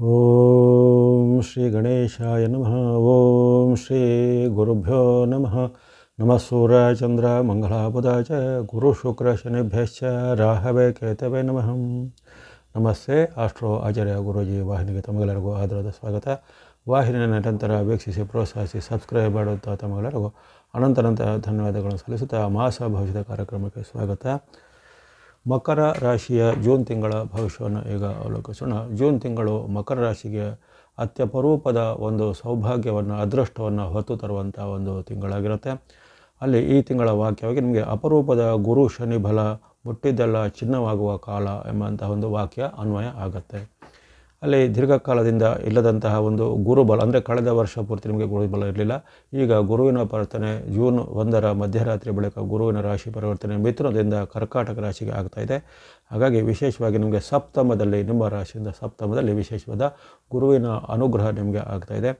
ಓಂ ಶ್ರೀ ಗಣೇಶಾಯ ನಮಃ. ಓಂ ಶ್ರೀ ಗುರುಭ್ಯೋ ನಮಃ. ನಮಃ ಸೂರ್ಯಾಯ ಚಂದ್ರ ಮಂಗಳಾಬುಧಾಯ ಚ ಗುರು ಶುಕ್ರ ಶನಿಭ್ಯಶ್ಚ ರಾಹವೇ ಕೇತವೇ ನಮಃ. ನಮಸ್ತೆ. ಆಸ್ಟ್ರೋ ಆಚಾರ್ಯ ಗುರೂಜಿ ವಾಹಿನಿಗೆ ತಮಗೆಲ್ಲರಿಗೂ ಆದರದ ಸ್ವಾಗತ. ವಾಹಿನಿಯ ನಿರಂತರ ವೀಕ್ಷಿಸಿ ಪ್ರೋತ್ಸಾಹಿಸಿ ಸಬ್ಸ್ಕ್ರೈಬ್ ಮಾಡುತ್ತಾ ತಮಗೆಲ್ಲರಿಗೂ ಅನಂತ ಧನ್ಯವಾದಗಳನ್ನು ಸಲ್ಲಿಸುತ್ತಾ ಮಾಸ ಭವಿಷ್ಯದ ಕಾರ್ಯಕ್ರಮಕ್ಕೆ ಸ್ವಾಗತ. ಮಕರ ರಾಶಿಯ ಜೂನ್ ತಿಂಗಳ ಭವಿಷ್ಯವನ್ನು ಈಗ ಅವಲೋಕಿಸೋಣ. ಜೂನ್ ತಿಂಗಳು ಮಕರ ರಾಶಿಗೆ ಅತ್ಯಪರೂಪದ ಒಂದು ಸೌಭಾಗ್ಯವನ್ನು, ಅದೃಷ್ಟವನ್ನು ಹೊತ್ತು ತರುವಂಥ ಒಂದು ತಿಂಗಳಾಗಿರುತ್ತೆ. ಅಲ್ಲಿ ಈ ತಿಂಗಳ ವಾಕ್ಯವಾಗಿ ನಿಮಗೆ ಅಪರೂಪದ ಗುರು ಶನಿ ಬಲ, ಮುಟ್ಟಿದ್ದೆಲ್ಲ ಚಿನ್ನವಾಗುವ ಕಾಲ ಎಂಬಂತಹ ಒಂದು ವಾಕ್ಯ ಅನ್ವಯ ಆಗುತ್ತೆ. ಅಲ್ಲಿ ದೀರ್ಘಕಾಲದಿಂದ ಇಲ್ಲದಂತಹ ಒಂದು ಗುರುಬಲ, ಅಂದರೆ ಕಳೆದ ವರ್ಷ ಪೂರ್ತಿ ನಿಮಗೆ ಗುರುಬಲ ಇರಲಿಲ್ಲ. ಈಗ ಗುರುವಿನ ಪರಿವರ್ತನೆ ಜೂನ್ 1ರ ಮಧ್ಯರಾತ್ರಿ ಬಳಿಕ ಗುರುವಿನ ರಾಶಿ ಪರಿವರ್ತನೆ ಮಿಥುನದಿಂದ ಕರ್ಕಾಟಕ ರಾಶಿಗೆ ಆಗ್ತಾಯಿದೆ. ಹಾಗಾಗಿ ವಿಶೇಷವಾಗಿ ನಿಮಗೆ ಸಪ್ತಮದಲ್ಲಿ, ನಿಮ್ಮ ರಾಶಿಯಿಂದ ಸಪ್ತಮದಲ್ಲಿ ವಿಶೇಷವಾದ ಗುರುವಿನ ಅನುಗ್ರಹ ನಿಮಗೆ ಆಗ್ತಾಯಿದೆ.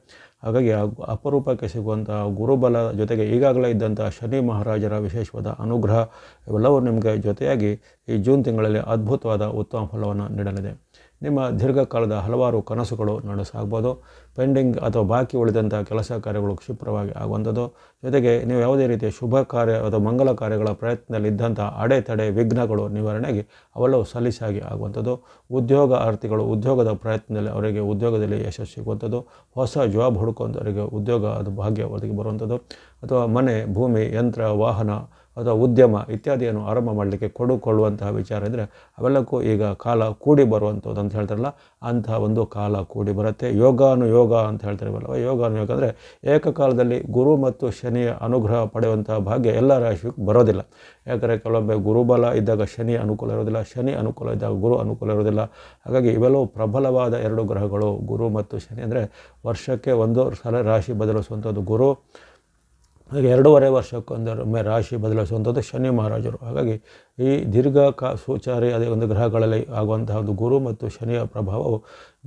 ಹಾಗಾಗಿ ಅಪರೂಪಕ್ಕೆ ಸಿಗುವಂಥ ಗುರುಬಲ ಜೊತೆಗೆ ಈಗಾಗಲೇ ಇದ್ದಂಥ ಶನಿ ಮಹಾರಾಜರ ವಿಶೇಷವಾದ ಅನುಗ್ರಹ ಇವೆಲ್ಲವೂ ನಿಮಗೆ ಜೊತೆಯಾಗಿ ಈ ಜೂನ್ ತಿಂಗಳಲ್ಲಿ ಅದ್ಭುತವಾದ ಉತ್ತಮ ಫಲವನ್ನು ನೀಡಲಿದೆ. ನಿಮ್ಮ ದೀರ್ಘಕಾಲದ ಹಲವಾರು ಕನಸುಗಳು ನನಸಾಗ್ಬೋದು. ಪೆಂಡಿಂಗ್ ಅಥವಾ ಬಾಕಿ ಉಳಿದಂಥ ಕೆಲಸ ಕಾರ್ಯಗಳು ಕ್ಷಿಪ್ರವಾಗಿ ಆಗುವಂಥದ್ದು. ಜೊತೆಗೆ ನೀವು ಯಾವುದೇ ರೀತಿಯ ಶುಭ ಕಾರ್ಯ ಅಥವಾ ಮಂಗಲ ಕಾರ್ಯಗಳ ಪ್ರಯತ್ನದಲ್ಲಿದ್ದಂಥ ಅಡೆತಡೆ ವಿಘ್ನಗಳು ನಿವಾರಣೆಗೆ ಅವೆಲ್ಲವೂ ಸಲೀಸಾಗಿ ಆಗುವಂಥದ್ದು. ಉದ್ಯೋಗಾರ್ಥಿಗಳು ಉದ್ಯೋಗದ ಪ್ರಯತ್ನದಲ್ಲಿ ಅವರಿಗೆ ಉದ್ಯೋಗದಲ್ಲಿ ಯಶಸ್ಸು ಸಿಗುವಂಥದ್ದು. ಹೊಸ ಜಾಬ್ ಹುಡುಕುವಂಥವರಿಗೆ ಉದ್ಯೋಗ ಅದು ಭಾಗ್ಯ ಒದಗಿ ಬರುವಂಥದ್ದು. ಅಥವಾ ಮನೆ, ಭೂಮಿ, ಯಂತ್ರ, ವಾಹನ ಅಥವಾ ಉದ್ಯಮ ಇತ್ಯಾದಿಯನ್ನು ಆರಂಭ ಮಾಡಲಿಕ್ಕೆ ಕೊಡುಕೊಳ್ಳುವಂತಹ ವಿಚಾರ ಇದ್ದರೆ ಅವೆಲ್ಲಕ್ಕೂ ಈಗ ಕಾಲ ಕೂಡಿ ಬರುವಂಥದ್ದು ಅಂತ ಹೇಳ್ತಾರಲ್ಲ, ಅಂತಹ ಒಂದು ಕಾಲ ಕೂಡಿ ಬರುತ್ತೆ. ಯೋಗಾನುಯೋಗ ಅಂತ ಹೇಳ್ತಾರಲ್ಲ, ಯೋಗಾನುಯೋಗ ಅಂದರೆ ಏಕಕಾಲದಲ್ಲಿ ಗುರು ಮತ್ತು ಶನಿಯ ಅನುಗ್ರಹ ಪಡೆಯುವಂಥ ಭಾಗ್ಯ ಎಲ್ಲ ರಾಶಿಗೂ ಬರೋದಿಲ್ಲ. ಯಾಕಂದರೆ ಕೆಲವೊಮ್ಮೆ ಗುರುಬಲ ಇದ್ದಾಗ ಶನಿ ಅನುಕೂಲ ಇರೋದಿಲ್ಲ, ಶನಿ ಅನುಕೂಲ ಇದ್ದಾಗ ಗುರು ಅನುಕೂಲ ಇರೋದಿಲ್ಲ. ಹಾಗಾಗಿ ಇವೆಲ್ಲವೂ ಪ್ರಬಲವಾದ ಎರಡು ಗ್ರಹಗಳು, ಗುರು ಮತ್ತು ಶನಿ. ಅಂದರೆ ವರ್ಷಕ್ಕೆ ಒಂದು ಸಲ ರಾಶಿ ಬದಲಿಸುವಂಥದ್ದು ಗುರು, ಹಾಗೆ 2.5 ವರ್ಷಕ್ಕೊಂದೊಮ್ಮೆ ರಾಶಿ ಬದಲಿಸುವಂಥದ್ದು ಶನಿ ಮಹಾರಾಜರು. ಹಾಗಾಗಿ ಈ ಸೂಚಾರಿ ಅದೇ ಒಂದು ಗ್ರಹಗಳಲ್ಲಿ ಆಗುವಂತಹ ಒಂದು ಗುರು ಮತ್ತು ಶನಿಯ ಪ್ರಭಾವವು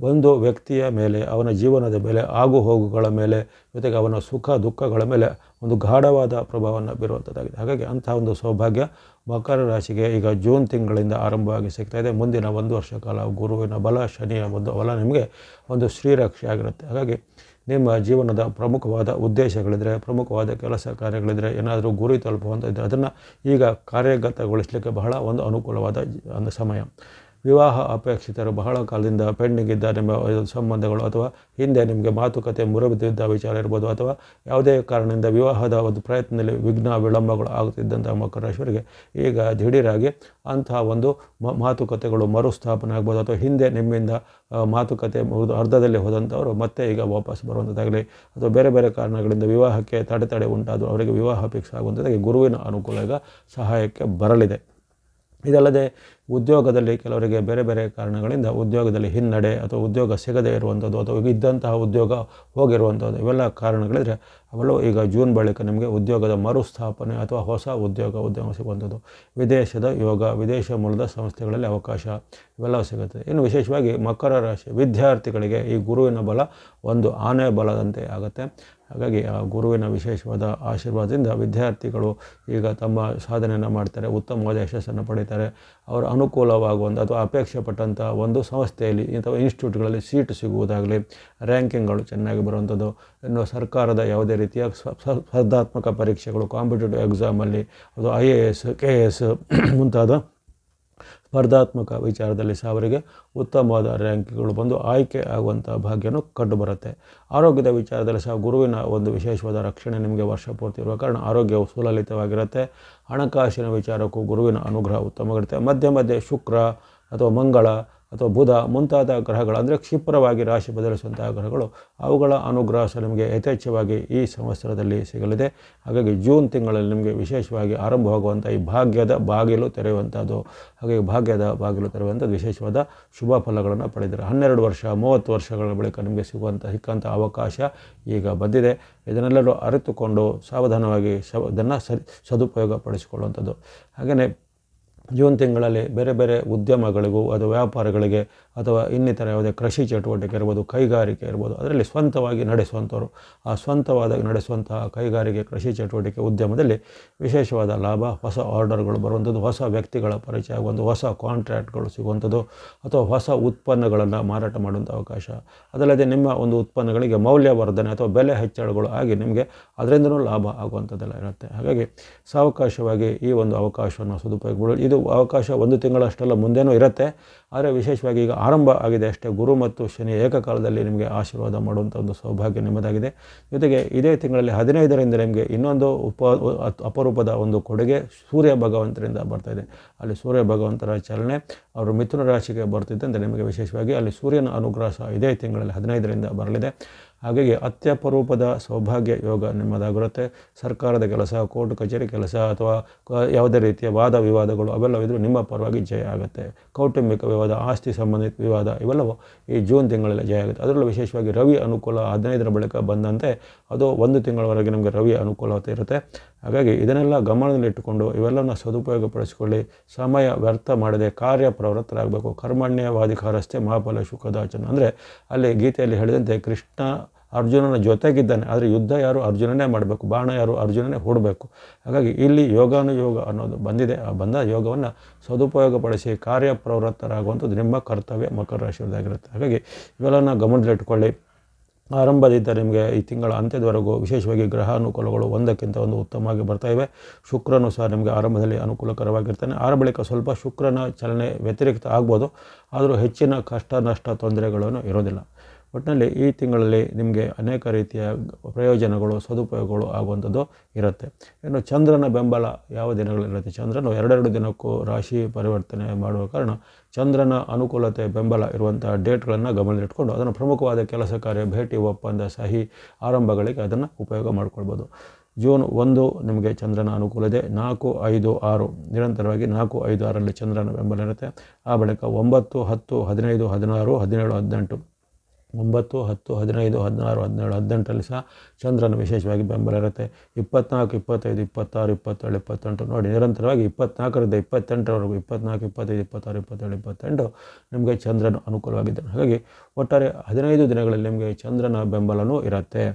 ಒಂದು ವ್ಯಕ್ತಿಯ ಮೇಲೆ, ಅವನ ಜೀವನದ ಮೇಲೆ, ಆಗು ಹೋಗುಗಳ ಮೇಲೆ, ಜೊತೆಗೆ ಅವನ ಸುಖ ದುಃಖಗಳ ಮೇಲೆ ಒಂದು ಗಾಢವಾದ ಪ್ರಭಾವವನ್ನು ಬೀರುವಂಥದ್ದಾಗಿದೆ. ಹಾಗಾಗಿ ಅಂತಹ ಒಂದು ಸೌಭಾಗ್ಯ ಮಕರ ರಾಶಿಗೆ ಈಗ ಜೂನ್ ತಿಂಗಳಿಂದ ಆರಂಭವಾಗಿ ಸಿಗ್ತಾಯಿದೆ. ಮುಂದಿನ 1 ವರ್ಷ ಕಾಲ ಗುರುವಿನ ಬಲ, ಶನಿಯ ಒಂದು ಬಲ ನಿಮಗೆ ಒಂದು ಶ್ರೀರಕ್ಷೆ ಆಗಿರುತ್ತೆ. ಹಾಗಾಗಿ ನಿಮ್ಮ ಜೀವನದ ಪ್ರಮುಖವಾದ ಉದ್ದೇಶಗಳಿದ್ದರೆ, ಪ್ರಮುಖವಾದ ಕೆಲಸ ಕಾರ್ಯಗಳಿದ್ದರೆ, ಏನಾದರೂ ಗುರಿ ತಲುಪುವಂಥದ್ದು ಅದನ್ನು ಈಗ ಕಾರ್ಯಗತಗೊಳಿಸಲಿಕ್ಕೆ ಬಹಳ ಒಂದು ಅನುಕೂಲವಾದ ಒಂದು ಸಮಯ. ವಿವಾಹ ಅಪೇಕ್ಷಿತರು ಬಹಳ ಕಾಲದಿಂದ ಪೆಂಡಿಂಗ್ ಇದ್ದ ನಿಮ್ಮ ಸಂಬಂಧಗಳು ಅಥವಾ ಹಿಂದೆ ನಿಮಗೆ ಮಾತುಕತೆ ಮುರಿದಿದ್ದ ವಿಚಾರ ಇರ್ಬೋದು, ಅಥವಾ ಯಾವುದೇ ಕಾರಣದಿಂದ ವಿವಾಹದ ಒಂದು ಪ್ರಯತ್ನದಲ್ಲಿ ವಿಳಂಬಗಳು ಆಗುತ್ತಿದ್ದಂಥ ಮಕರ ರಾಶಿಯವರಿಗೆ ಈಗ ದಿಢೀರಾಗಿ ಅಂತಹ ಒಂದು ಮಾತುಕತೆಗಳು ಮರುಸ್ಥಾಪನೆ ಆಗ್ಬೋದು. ಅಥವಾ ಹಿಂದೆ ನಿಮ್ಮಿಂದ ಮಾತುಕತೆ ಅರ್ಧದಲ್ಲಿ ಹೋದಂಥವರು ಮತ್ತೆ ಈಗ ವಾಪಸ್ ಬರುವಂಥದ್ದಾಗಲಿ, ಅಥವಾ ಬೇರೆ ಬೇರೆ ಕಾರಣಗಳಿಂದ ವಿವಾಹಕ್ಕೆ ತಡೆ ಉಂಟಾದರೂ ಅವರಿಗೆ ವಿವಾಹ ಫಿಕ್ಸ್ ಆಗುವಂಥದ್ದಾಗಿ ಗುರುವಿನ ಅನುಕೂಲ ಈಗ ಸಹಾಯಕ್ಕೆ ಬರಲಿದೆ. ಇದಲ್ಲದೆ ಉದ್ಯೋಗದಲ್ಲಿ ಕೆಲವರಿಗೆ ಬೇರೆ ಬೇರೆ ಕಾರಣಗಳಿಂದ ಉದ್ಯೋಗದಲ್ಲಿ ಹಿನ್ನಡೆ ಅಥವಾ ಉದ್ಯೋಗ ಸಿಗದೇ ಇರುವಂಥದ್ದು, ಅಥವಾ ಇದ್ದಂತಹ ಉದ್ಯೋಗ ಹೋಗಿರುವಂಥದ್ದು, ಇವೆಲ್ಲ ಕಾರಣಗಳಿದ್ರೆ ಅವೆಲ್ಲವೂ ಈಗ ಜೂನ್ ಬಳಿಕ ನಿಮಗೆ ಉದ್ಯೋಗದ ಮರುಸ್ಥಾಪನೆ ಅಥವಾ ಹೊಸ ಉದ್ಯಮ ಸಿಗುವಂಥದ್ದು. ವಿದೇಶದ ಯೋಗ, ವಿದೇಶ ಮೂಲದ ಸಂಸ್ಥೆಗಳಲ್ಲಿ ಅವಕಾಶ ಇವೆಲ್ಲವೂ ಸಿಗುತ್ತೆ. ಇನ್ನು ವಿಶೇಷವಾಗಿ ಮಕರ ರಾಶಿ ವಿದ್ಯಾರ್ಥಿಗಳಿಗೆ ಈ ಗುರುವಿನ ಬಲ ಒಂದು ಆನೆ ಬಲದಂತೆ ಆಗುತ್ತೆ. ಹಾಗಾಗಿ ಆ ಗುರುವಿನ ವಿಶೇಷವಾದ ಆಶೀರ್ವಾದದಿಂದ ವಿದ್ಯಾರ್ಥಿಗಳು ಈಗ ತಮ್ಮ ಸಾಧನೆಯನ್ನು ಮಾಡ್ತಾರೆ, ಉತ್ತಮವಾದ ಯಶಸ್ಸನ್ನು ಪಡೀತಾರೆ. ಅವರ ಅನುಕೂಲವಾಗುವಂಥ ಅಥವಾ ಅಪೇಕ್ಷೆ ಪಟ್ಟಂಥ ಒಂದು ಸಂಸ್ಥೆಯಲ್ಲಿ ಅಥವಾ ಇನ್ಸ್ಟಿಟ್ಯೂಟ್ಗಳಲ್ಲಿ ಸೀಟು ಸಿಗುವುದಾಗಲಿ, ರ್ಯಾಂಕಿಂಗ್ಗಳು ಚೆನ್ನಾಗಿ ಬರುವಂಥದ್ದು. ಇನ್ನು ಸರ್ಕಾರದ ಯಾವುದೇ ರೀತಿಯ ಸ್ಪರ್ಧಾತ್ಮಕ ಪರೀಕ್ಷೆಗಳು, ಕಾಂಪಿಟೇಟಿವ್ ಎಕ್ಸಾಮಲ್ಲಿ ಅದು IAS, KS ಮುಂತಾದ ಸ್ಪರ್ಧಾತ್ಮಕ ವಿಚಾರದಲ್ಲಿ ಸಹ ಅವರಿಗೆ ಉತ್ತಮವಾದ ರ್ಯಾಂಕ್ಗಳು ಬಂದು ಆಯ್ಕೆ ಆಗುವಂಥ ಭಾಗ್ಯನೂ ಕಂಡುಬರುತ್ತೆ. ಆರೋಗ್ಯದ ವಿಚಾರದಲ್ಲಿ ಸಹ ಗುರುವಿನ ಒಂದು ವಿಶೇಷವಾದ ರಕ್ಷಣೆ ನಿಮಗೆ ವರ್ಷ ಪೂರ್ತಿ ಇರುವ ಕಾರಣ ಆರೋಗ್ಯವು ಸುಲಲಿತವಾಗಿರುತ್ತೆ. ಹಣಕಾಸಿನ ವಿಚಾರಕ್ಕೂ ಗುರುವಿನ ಅನುಗ್ರಹ ಉತ್ತಮವಾಗಿರುತ್ತೆ. ಮಧ್ಯೆ ಶುಕ್ರ ಅಥವಾ ಮಂಗಳ ಅಥವಾ ಬುಧ ಮುಂತಾದ ಗ್ರಹಗಳು, ಅಂದರೆ ಕ್ಷಿಪ್ರವಾಗಿ ರಾಶಿ ಬದಲಿಸುವಂತಹ ಗ್ರಹಗಳು, ಅವುಗಳ ಅನುಗ್ರಹ ಸಹ ನಿಮಗೆ ಯಥೇಚ್ಛವಾಗಿ ಈ ಸಂವತ್ಸರದಲ್ಲಿ ಸಿಗಲಿದೆ. ಹಾಗಾಗಿ ಜೂನ್ ತಿಂಗಳಲ್ಲಿ ನಿಮಗೆ ವಿಶೇಷವಾಗಿ ಆರಂಭವಾಗುವಂಥ ಈ ಭಾಗ್ಯದ ಬಾಗಿಲು ತೆರೆಯುವಂಥದ್ದು, ಹಾಗೆ ಭಾಗ್ಯದ ಬಾಗಿಲು ತೆರೆಯುವಂಥದ್ದು ವಿಶೇಷವಾದ ಶುಭ ಫಲಗಳನ್ನು ಪಡೆದಿದೆ. 12 ವರ್ಷ 30 ವರ್ಷಗಳ ಬಳಿಕ ನಿಮಗೆ ಸಿಕ್ಕಂಥ ಅವಕಾಶ ಈಗ ಬಂದಿದೆ. ಇದನ್ನೆಲ್ಲರೂ ಅರಿತುಕೊಂಡು ಸಾವಧಾನವಾಗಿ ಇದನ್ನು ಸದುಪಯೋಗ ಪಡಿಸಿಕೊಳ್ಳುವಂಥದ್ದು. ಹಾಗೆಯೇ ಜೂನ್ ತಿಂಗಳಲ್ಲಿ ಬೇರೆ ಬೇರೆ ಉದ್ಯಮಗಳಿಗೂ ಅದು ವ್ಯಾಪಾರಗಳಿಗೆ ಅಥವಾ ಇನ್ನಿತರ ಯಾವುದೇ ಕೃಷಿ ಚಟುವಟಿಕೆ ಇರ್ಬೋದು, ಕೈಗಾರಿಕೆ ಇರ್ಬೋದು, ಅದರಲ್ಲಿ ಸ್ವಂತವಾಗಿ ನಡೆಸುವಂಥವ್ರು, ಆ ಸ್ವಂತವಾದ ನಡೆಸುವಂತಹ ಕೈಗಾರಿಕೆ, ಕೃಷಿ ಚಟುವಟಿಕೆ, ಉದ್ಯಮದಲ್ಲಿ ವಿಶೇಷವಾದ ಲಾಭ, ಹೊಸ ಆರ್ಡರ್ಗಳು ಬರುವಂಥದ್ದು, ಹೊಸ ವ್ಯಕ್ತಿಗಳ ಪರಿಚಯ ಆಗುವಂಥ, ಹೊಸ ಕಾಂಟ್ರಾಕ್ಟ್ಗಳು ಸಿಗುವಂಥದ್ದು, ಅಥವಾ ಹೊಸ ಉತ್ಪನ್ನಗಳನ್ನು ಮಾರಾಟ ಮಾಡುವಂಥ ಅವಕಾಶ. ಅದಲ್ಲದೆ ನಿಮ್ಮ ಒಂದು ಉತ್ಪನ್ನಗಳಿಗೆ ಮೌಲ್ಯವರ್ಧನೆ ಅಥವಾ ಬೆಲೆ ಹೆಚ್ಚಳಗಳು ಆಗಿ ನಿಮಗೆ ಅದರಿಂದನೂ ಲಾಭ ಆಗುವಂಥದ್ದೆಲ್ಲ ಇರುತ್ತೆ. ಹಾಗಾಗಿ ಸಾವಕಾಶವಾಗಿ ಈ ಒಂದು ಅವಕಾಶವನ್ನು ಸದುಪಯೋಗ, ಇದು ಅವಕಾಶ 1 ತಿಂಗಳಷ್ಟೆಲ್ಲ ಮುಂದೇನೂ ಇರುತ್ತೆ. ಆದರೆ ವಿಶೇಷವಾಗಿ ಈಗ ಆರಂಭ ಆಗಿದೆ ಅಷ್ಟೇ. ಗುರು ಮತ್ತು ಶನಿ ಏಕಕಾಲದಲ್ಲಿ ನಿಮಗೆ ಆಶೀರ್ವಾದ ಮಾಡುವಂಥ ಒಂದು ಸೌಭಾಗ್ಯ ನಿಮ್ಮದಾಗಿದೆ. ಜೊತೆಗೆ ಇದೇ ತಿಂಗಳಲ್ಲಿ 15ರಿಂದ ನಿಮಗೆ ಇನ್ನೊಂದು ಅಪರೂಪದ ಒಂದು ಕೊಡುಗೆ ಸೂರ್ಯ ಭಗವಂತರಿಂದ ಬರ್ತಾಯಿದೆ. ಅಲ್ಲಿ ಸೂರ್ಯ ಭಗವಂತರ ಚಲನೆ ಅವರು ಮಿಥುನ ರಾಶಿಗೆ ಬರ್ತಿದ್ದಂತೆ ನಿಮಗೆ ವಿಶೇಷವಾಗಿ ಅಲ್ಲಿ ಸೂರ್ಯನ ಅನುಗ್ರಹ ಸಹ ಇದೇ ತಿಂಗಳಲ್ಲಿ 15ರಿಂದ ಬರಲಿದೆ. ಹಾಗಾಗಿ ಅತ್ಯಪರೂಪದ ಸೌಭಾಗ್ಯ ಯೋಗ ನಿಮ್ಮದಾಗಿರುತ್ತೆ. ಸರ್ಕಾರದ ಕೆಲಸ, ಕೋರ್ಟ್ ಕಚೇರಿ ಕೆಲಸ, ಅಥವಾ ಯಾವುದೇ ರೀತಿಯ ವಾದ ವಿವಾದಗಳು ಅವೆಲ್ಲವಿದ್ರೂ ನಿಮ್ಮ ಪರವಾಗಿ ಜಯ ಆಗುತ್ತೆ. ಕೌಟುಂಬಿಕ ವಿವಾದ, ಆಸ್ತಿ ಸಂಬಂಧಿತ ವಿವಾದ ಇವೆಲ್ಲವೂ ಈ ಜೂನ್ ತಿಂಗಳಲ್ಲಿ ಜಯ ಆಗುತ್ತೆ. ಅದರಲ್ಲೂ ವಿಶೇಷವಾಗಿ ರವಿ ಅನುಕೂಲ 15ರ ಬಳಿಕ ಬಂದಂತೆ ಅದು 1 ತಿಂಗಳವರೆಗೆ ನಮಗೆ ರವಿ ಅನುಕೂಲತೆ ಇರುತ್ತೆ. ಹಾಗಾಗಿ ಇದನ್ನೆಲ್ಲ ಗಮನದಲ್ಲಿಟ್ಟುಕೊಂಡು ಇವೆಲ್ಲವನ್ನು ಸದುಪಯೋಗಪಡಿಸಿಕೊಳ್ಳಿ. ಸಮಯ ವ್ಯರ್ಥ ಮಾಡದೆ ಕಾರ್ಯಪ್ರವೃತ್ತರಾಗಬೇಕು. ಕರ್ಮಣ್ಯವಾಧಿಕಾರಸ್ಥೆ ಮಹಾಫಲ ಶುಕದಾಚನ ಅಂದರೆ ಅಲ್ಲಿ ಗೀತೆಯಲ್ಲಿ ಹೇಳಿದಂತೆ ಕೃಷ್ಣ ಅರ್ಜುನನ ಜೊತೆಗಿದ್ದಾನೆ, ಆದರೆ ಯುದ್ಧ ಯಾರು ಅರ್ಜುನನೇ ಮಾಡಬೇಕು, ಬಾಣ ಯಾರು ಅರ್ಜುನನೇ ಹೂಡಬೇಕು. ಹಾಗಾಗಿ ಇಲ್ಲಿ ಯೋಗಾನುಯೋಗ ಅನ್ನೋದು ಬಂದಿದೆ. ಆ ಬಂದ ಯೋಗವನ್ನು ಸದುಪಯೋಗಪಡಿಸಿ ಕಾರ್ಯಪ್ರವೃತ್ತರಾಗುವಂಥದ್ದು ನಿಮ್ಮ ಕರ್ತವ್ಯ ಮಕರ ರಾಶಿಯವರಾಗಿರುತ್ತೆ. ಹಾಗಾಗಿ ಇವೆಲ್ಲವನ್ನು ಗಮನದಲ್ಲಿಟ್ಟುಕೊಳ್ಳಿ. ಆರಂಭದಿಂದ ನಿಮಗೆ ಈ ತಿಂಗಳ ಅಂತ್ಯದವರೆಗೂ ವಿಶೇಷವಾಗಿ ಗ್ರಹಾನುಕೂಲಗಳು ಒಂದಕ್ಕಿಂತ ಒಂದು ಉತ್ತಮವಾಗಿ ಬರ್ತಾಯಿವೆ. ಶುಕ್ರನು ಸಹ ನಿಮಗೆ ಆರಂಭದಲ್ಲಿ ಅನುಕೂಲಕರವಾಗಿರ್ತಾನೆ. ಆರ ಬಳಿಕ ಸ್ವಲ್ಪ ಶುಕ್ರನ ಚಲನೆ ವ್ಯತಿರಿಕ್ತ ಆಗ್ಬೋದು, ಆದರೂ ಹೆಚ್ಚಿನ ಕಷ್ಟ ನಷ್ಟ ತೊಂದರೆಗಳನ್ನು ಇರೋದಿಲ್ಲ. ಒಟ್ಟಿನಲ್ಲಿ ಈ ತಿಂಗಳಲ್ಲಿ ನಿಮಗೆ ಅನೇಕ ರೀತಿಯ ಪ್ರಯೋಜನಗಳು, ಸದುಪಯೋಗಗಳು ಆಗುವಂಥದ್ದು ಇರುತ್ತೆ. ಇನ್ನು ಚಂದ್ರನ ಬೆಂಬಲ ಯಾವ ದಿನಗಳಿರುತ್ತೆ? ಚಂದ್ರನು 2 ದಿನಕ್ಕೂ ರಾಶಿ ಪರಿವರ್ತನೆ ಮಾಡುವ ಕಾರಣ ಚಂದ್ರನ ಅನುಕೂಲತೆ, ಬೆಂಬಲ ಇರುವಂಥ ಡೇಟ್ಗಳನ್ನು ಗಮನದಲ್ಲಿಟ್ಕೊಂಡು ಅದನ್ನು ಪ್ರಮುಖವಾದ ಕೆಲಸ ಕಾರ್ಯ, ಭೇಟಿ, ಒಪ್ಪಂದ, ಸಹಿ ಆರಂಭಗಳಿಗೆ ಅದನ್ನು ಉಪಯೋಗ ಮಾಡ್ಕೊಳ್ಬೋದು. ಜೂನ್ 1 ನಿಮಗೆ ಚಂದ್ರನ ಅನುಕೂಲ ಇದೆ. 4, 5, 6 ನಿರಂತರವಾಗಿ 4, 5, 6ರಲ್ಲಿ ಚಂದ್ರನ ಬೆಂಬಲ ಇರುತ್ತೆ. ಆ ಬಳಿಕ 9, 10, 15, 16, 17, 18 9, 10, 15, 16, 17, 18ರಲ್ಲಿ ಸಹ ಚಂದ್ರನ ವಿಶೇಷವಾಗಿ ಬೆಂಬಲ ಇರುತ್ತೆ. 24, 25, 26, 27, 28 ನೋಡಿ ನಿರಂತರವಾಗಿ 24ರಿಂದ 28ರವರೆಗೂ 24, 25, 26, 27, 28 ನಿಮಗೆ ಚಂದ್ರನ ಅನುಕೂಲವಾಗಿದ್ದಾನೆ. ಹಾಗಾಗಿ ಒಟ್ಟಾರೆ 15 ದಿನಗಳಲ್ಲಿ ನಿಮಗೆ ಚಂದ್ರನ ಬೆಂಬಲವೂ ಇರುತ್ತೆ.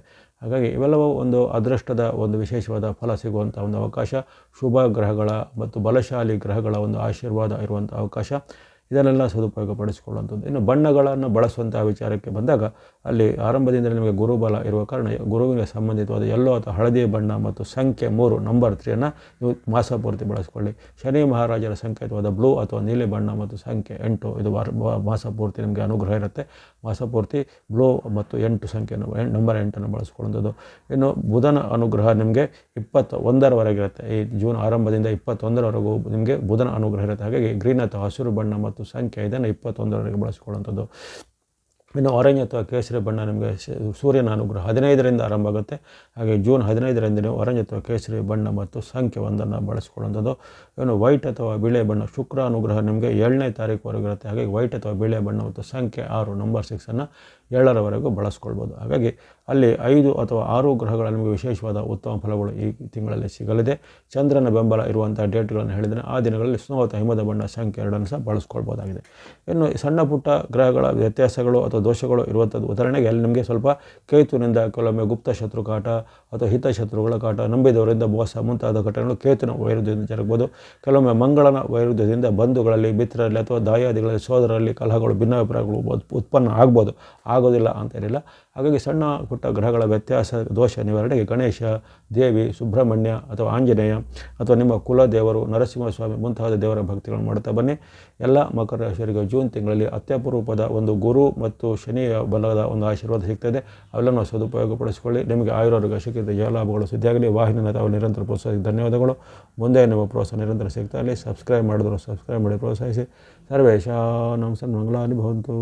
ಹಾಗಾಗಿ ಇವೆಲ್ಲವೂ ಒಂದು ಅದೃಷ್ಟದ ಒಂದು ವಿಶೇಷವಾದ ಫಲ ಸಿಗುವಂಥ ಒಂದು ಅವಕಾಶ, ಶುಭ ಗ್ರಹಗಳ ಮತ್ತು ಬಲಶಾಲಿ ಗ್ರಹಗಳ ಒಂದು ಆಶೀರ್ವಾದ ಇರುವಂಥ ಅವಕಾಶ. ಇದನ್ನೆಲ್ಲ ಸದುಪಯೋಗಪಡಿಸಿಕೊಳ್ಳುವಂಥದ್ದು. ಇನ್ನು ಬಣ್ಣಗಳನ್ನು ಬಳಸುವಂಥ ವಿಚಾರಕ್ಕೆ ಬಂದಾಗ ಅಲ್ಲಿ ಆರಂಭದಿಂದ ನಿಮಗೆ ಗುರುಬಲ ಇರುವ ಕಾರಣ ಗುರುವಿಗೆ ಸಂಬಂಧಿತವಾದ ಯೆಲ್ಲೋ ಅಥವಾ ಹಳದಿ ಬಣ್ಣ ಮತ್ತು ಸಂಖ್ಯೆ 3 ನಂಬರ್ 3ಯನ್ನು ನೀವು ಮಾಸ ಪೂರ್ತಿ ಬಳಸ್ಕೊಳ್ಳಿ. ಶನಿ ಮಹಾರಾಜರ ಸಂಕೇತವಾದ ಬ್ಲೂ ಅಥವಾ ನೀಲಿ ಬಣ್ಣ ಮತ್ತು ಸಂಖ್ಯೆ 8 ಇದು ಮಾಸ ಪೂರ್ತಿ ನಿಮಗೆ ಅನುಗ್ರಹ ಇರುತ್ತೆ. ಮಾಸ ಪೂರ್ತಿ ಬ್ಲೂ ಮತ್ತು 8 ಸಂಖ್ಯೆಯನ್ನು ನಂಬರ್ 8ಅನ್ನು ಬಳಸ್ಕೊಳ್ಳುವಂಥದ್ದು. ಇನ್ನು ಬುಧನ ಅನುಗ್ರಹ ನಿಮಗೆ 21ರವರೆಗೆ ಇರುತ್ತೆ. ಈ ಜೂನ್ ಆರಂಭದಿಂದ 21ರವರೆಗೂ ನಿಮಗೆ ಬುಧನ ಅನುಗ್ರಹ ಇರುತ್ತೆ. ಹಾಗಾಗಿ ಗ್ರೀನ್ ಅಥವಾ ಹಸಿರು ಬಣ್ಣ ಮತ್ತು ಸಂಖ್ಯೆ ಇದನ್ನು 21ರವರೆಗೆ ಬಳಸಿಕೊಳ್ಳುವಂಥದ್ದು. ಇನ್ನು ಆರೆಂಜ್ ಅಥವಾ ಕೇಸರಿ ಬಣ್ಣ ನಿಮಗೆ ಸೂರ್ಯನ ಅನುಗ್ರಹ 15ರಿಂದ ಆರಂಭ ಆಗುತ್ತೆ. ಹಾಗೆ ಜೂನ್ 15ರಿಂದ ನೀವು ಆರೆಂಜ್ ಅಥವಾ ಕೇಸರಿ ಬಣ್ಣ ಮತ್ತು ಸಂಖ್ಯೆ 1ಅನ್ನು ಬಳಸ್ಕೊಳ್ಳುವಂಥದ್ದು. ಇನ್ನು ವೈಟ್ ಅಥವಾ ಬಿಳೆ ಬಣ್ಣ ಶುಕ್ರ ಅನುಗ್ರಹ ನಿಮಗೆ 7ನೇ ತಾರೀಕುವರೆಗೆ ಇರುತ್ತೆ. ಹಾಗಾಗಿ ವೈಟ್ ಅಥವಾ ಬಿಳೆ ಬಣ್ಣ ಮತ್ತು ಸಂಖ್ಯೆ 6 ನಂಬರ್ 6ಅನ್ನು 7ರವರೆಗೂ ಬಳಸ್ಕೊಳ್ಬೋದು. ಹಾಗಾಗಿ ಅಲ್ಲಿ 5 ಅಥವಾ 6 ಗ್ರಹಗಳ ನಿಮಗೆ ವಿಶೇಷವಾದ ಉತ್ತಮ ಫಲಗಳು ಈ ತಿಂಗಳಲ್ಲಿ ಸಿಗಲಿದೆ. ಚಂದ್ರನ ಬೆಂಬಲ ಇರುವಂಥ ಡೇಟ್ಗಳನ್ನು ಹೇಳಿದರೆ ಆ ದಿನಗಳಲ್ಲಿ ಸ್ನೋ ಅಥವಾ ಹಿಮದ ಬಣ್ಣ ಸಂಖ್ಯೆ 2ಅನ್ನು ಸಹ ಬಳಸ್ಕೊಳ್ಬೋದಾಗಿದೆ. ಇನ್ನು ಸಣ್ಣ ಪುಟ್ಟ ಗ್ರಹಗಳ ವ್ಯತ್ಯಾಸಗಳು ಅಥವಾ ದೋಷಗಳು ಇರುವಂಥದ್ದು, ಉದಾಹರಣೆಗೆ ಅಲ್ಲಿ ನಿಮಗೆ ಸ್ವಲ್ಪ ಕೇತುವಿನಿಂದ ಕೆಲವೊಮ್ಮೆ ಗುಪ್ತ ಶತ್ರು ಕಾಟ ಅಥವಾ ಹಿತಶತ್ರುಗಳ ಕಾಟ, ನಂಬಿದವರಿಂದ ಮೋಸ ಮುಂತಾದ ಘಟನೆಗಳು ಕೇತುವಿನ ವೈರುಧ್ಯದಿಂದ ಜರುಗಬಹುದು. ಕೆಲವೊಮ್ಮೆ ಮಂಗಳನ ವೈರುಧ್ಯದಿಂದ ಬಂಧುಗಳಲ್ಲಿ, ಮಿತ್ರರಲ್ಲಿ ಅಥವಾ ದಾಯಾದಿಗಳಲ್ಲಿ, ಸೋದರರಲ್ಲಿ ಕಲಹಗಳು, ಭಿನ್ನಾಭಿಪ್ರಾಯಗಳು ಉತ್ಪನ್ನ ಆಗ್ಬೋದು, ಆಗೋದಿಲ್ಲ ಅಂತೇನಿಲ್ಲ. ಹಾಗಾಗಿ ಸಣ್ಣ ಪುಟ್ಟ ಗ್ರಹಗಳ ವ್ಯತ್ಯಾಸ ದೋಷ ನಿವಾರಣೆಗೆ ಗಣೇಶ, ದೇವಿ, ಸುಬ್ರಹ್ಮಣ್ಯ ಅಥವಾ ಆಂಜನೇಯ ಅಥವಾ ನಿಮ್ಮ ಕುಲದೇವರು ನರಸಿಂಹಸ್ವಾಮಿ ಮುಂತಾದ ದೇವರ ಭಕ್ತಿಗಳನ್ನು ಮಾಡ್ತಾ ಬನ್ನಿ. ಎಲ್ಲ ಮಕರ ರಾಶಿಯವರಿಗೆ ಜೂನ್ ತಿಂಗಳಲ್ಲಿ ಅತ್ಯಪರೂಪದ ಒಂದು ಗುರು ಮತ್ತು ಶನಿಯ ಬಲದ ಒಂದು ಆಶೀರ್ವಾದ ಸಿಗ್ತದೆ. ಅವೆಲ್ಲವನ್ನು ಸದುಪಯೋಗಪಡಿಸಿಕೊಳ್ಳಿ. ನಿಮಗೆ ಆಯುರ್ವೇದ ಶಕ್ತಿ ಜಯಲಾಭಗಳು ಸಿದ್ಧಿಯಾಗಲಿ. ವಾಹಿನಿನ ತಾವು ನಿರಂತರ ಪ್ರೋತ್ಸಾಹಕ್ಕೆ ಧನ್ಯವಾದಗಳು. ಮುಂದೆ ನಿಮ್ಮ ಪ್ರೋತ್ಸಾಹ ನಿರಂತರ ಸಿಗ್ತಾ ಇರಲಿ. ಸಬ್ಸ್ಕ್ರೈಬ್ ಮಾಡಿದ್ರು ಸಬ್ಸ್ಕ್ರೈಬ್ ಮಾಡಿ ಪ್ರೋತ್ಸಾಹಿಸಿ. ಸರ್ವೇಶಾಂ ಸನ್ಮಂಗಳಾನಿ ಭವಂತು.